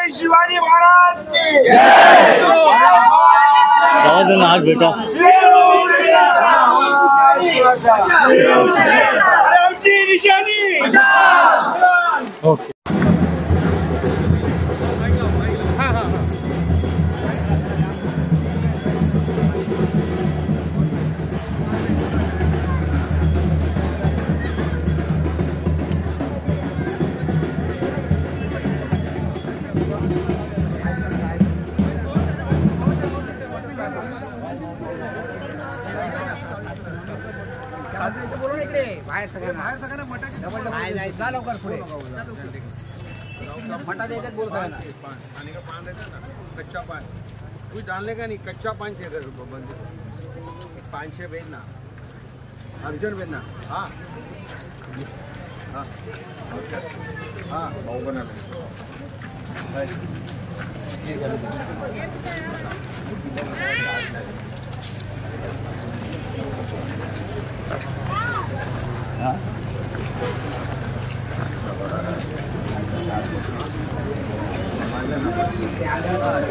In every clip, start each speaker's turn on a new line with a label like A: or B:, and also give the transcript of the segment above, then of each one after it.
A: छत्रपती शिवाजी महाराज की जय।
B: आज बेटा
A: आमची निशाणी।
B: ओके
C: बाहेर सगळ्यांना लवकर पुढे मटा देतात बोल
D: पानी का पान रहता ना, कच्चा पान कुछ डालने का नहीं, कच्चा पान चाहिए बंदे को। 5-6 भेजना, अर्जन भेजना। हाँ हाँ हाँ भाव बना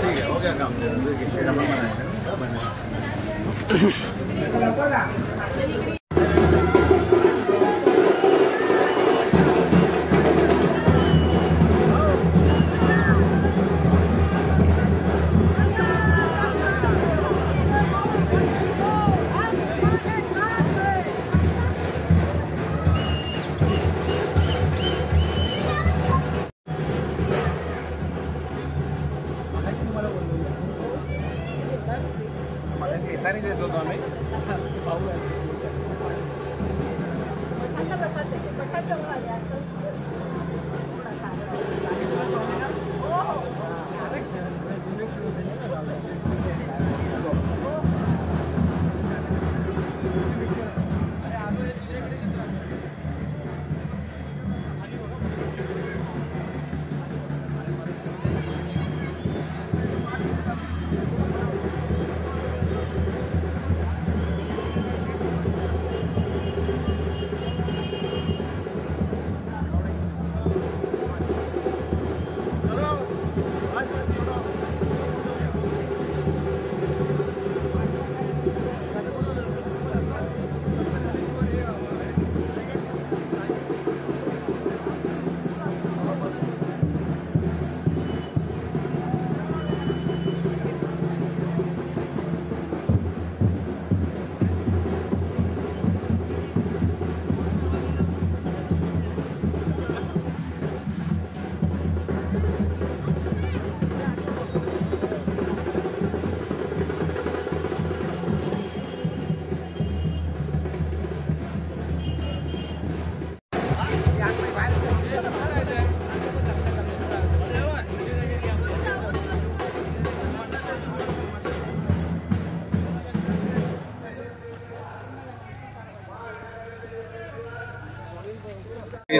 D: ठीक है, हो गया काम। नहीं देतो तो आम्ही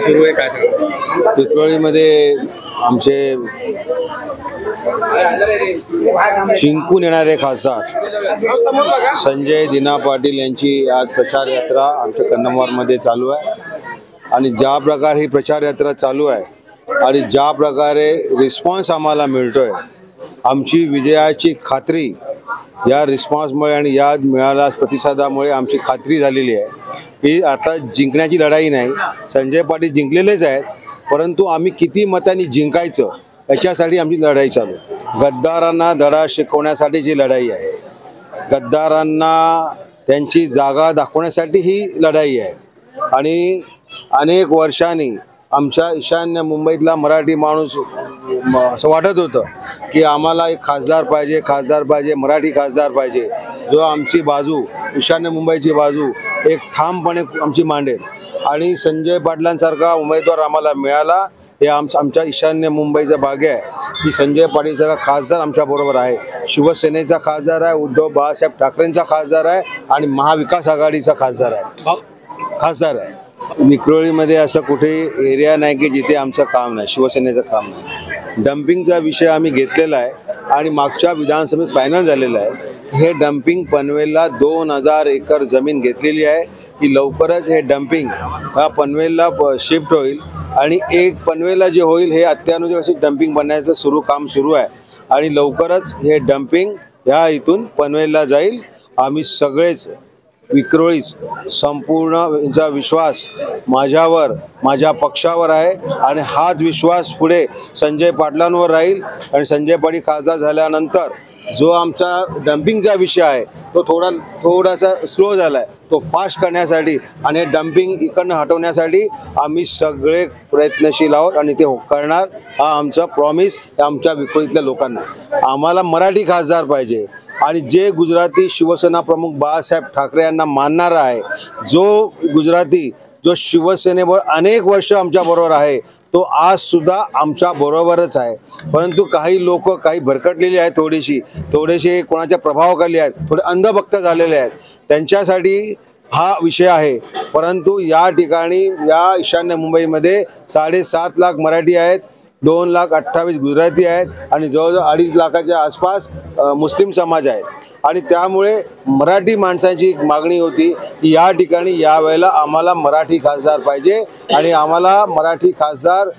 D: सुरू आहे काय सगळं
E: टिटवाळीमध्ये आमचे जिंकून येणारे खासदार संजय दिना पाटील यांची आज प्रचार यात्रा आमच्या कन्नमवारमध्ये चालू आहे आणि ज्या प्रकारे ही प्रचार यात्रा चालू आहे आणि ज्या प्रकारे रिस्पॉन्स आम्हाला मिळतोय, आमची विजयाची खात्री या रिस्पॉन्समुळे आणि या मिळालेल्या प्रतिसादामुळे आमची खात्री झालेली आहे की आता जिंकण्याची लढाई नाही, संजय पाटील जिंकलेलेच आहेत, परंतु आम्ही किती मतांनी जिंकायचं याच्यासाठी आमची लढाई चालू आहे। गद्दारांना धडा शिकवण्यासाठीची लढाई आहे, गद्दारांना त्यांची जागा दाखवण्यासाठी ही लढाई आहे आणि अनेक वर्षांनी आमच्या ईशान्य मुंबईतला मराठी माणूस असं वाटत होतं की आम्हाला एक खासदार पाहिजे, मराठी खासदार पाहिजे, जो आमची बाजू, ईशान्य मुंबईची बाजू एक ठामपणे आमची मांडेल आणि संजय पाटलांसारखा उमेदवार आम्हाला मिळाला हे आमच्या ईशान्य मुंबईचं भाग्य आहे की संजय पाटीलसारखा खासदार आमच्याबरोबर आहे, शिवसेनेचा खासदार आहे, उद्धव बाळासाहेब ठाकरेंचा खासदार आहे आणि महाविकास आघाडीचा खासदार आहे। विक्रोळीमध्ये असं कुठे एरिया नाही की जिथे आमचं काम नाही, शिवसेनेचं काम नाही। डम्पिंगचा विषय आम्ही घेतलेला आहे आणि मागच्या विधानसभेत फायनल झालेला आहे। हे डम्पिंग पनवेलला 2000 एकर जमीन घेतलेली आहे की लवकरच हे डम्पिंग हा पनवेलला शिफ्ट होईल आणि एक पनवेलला जे होईल हे अत्याधुनिक अशी डम्पिंग बनण्याचं काम सुरू आहे आणि लवकरच हे डम्पिंग ह्या इथून पनवेलला जाईल. आम्ही सगळेच विक्रोळीच संपूर्ण यांचा विश्वास माझ्यावर माझ्या पक्षावर आहे आणि हाच विश्वास पुढे संजय पाटलांवर राहील. आणि संजय पाटील खासदार झाल्यानंतर जो आमचा डम्पिंगचा विषय आहे तो थोडासा स्लो झाला आहे, तो फास्ट करण्यासाठी आणि डम्पिंग इकडनं हटवण्यासाठी आम्ही सगळे प्रयत्नशील आहोत आणि ते करणार. हा आमचा प्रॉमिस आमच्या विक्रोळीतल्या लोकांना. आम्हाला मराठी खासदार पाहिजे आणि जे गुजराती शिवसेना प्रमुख बाळासाहेब ठाकरे यांना मानणारा आहे, जो गुजराती जो शिवसेनेबरोबर अनेक वर्ष आमच्याबरोबर आहे, तो आज सुद्धा आमच्या बरोबरच आहे. परंतु काही लोक काही भरकटलेली आहेत, थोडेसे कोणाच्या प्रभावाखाली आहेत, थोडे अंधभक्त झालेले आहेत, त्यांच्यासाठी हा विषय आहे. परंतु या ठिकाणी या ईशान्य मुंबईमध्ये 7.5 लाख मराठी आहेत, 2,28,000 गुजराती आहेत आणि जवळजवळ 2.5 लाखाच्या आसपास मुस्लिम समाज आहे. आणि त्यामुळे मराठी माणसांची एक मागणी होती की या ठिकाणी यावेळेला आम्हाला मराठी खासदार पाहिजे आणि आम्हाला मराठी खासदार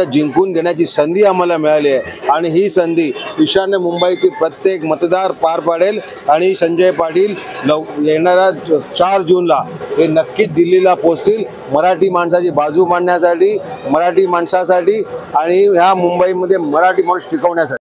E: जिंकून देण्याची संधी आम्हाला मिळाली आहे. आणि ही संधी ईशान्य मुंबईतील प्रत्येक मतदार पार पाडेल आणि संजय पाटील येणाऱ्या 4 जूनला हे नक्कीच दिल्लीला पोहोचतील मराठी माणसाची बाजू मांडण्यासाठी, मराठी माणसासाठी आणि ह्या मुंबईमध्ये मराठी माणूस टिकवण्यासाठी.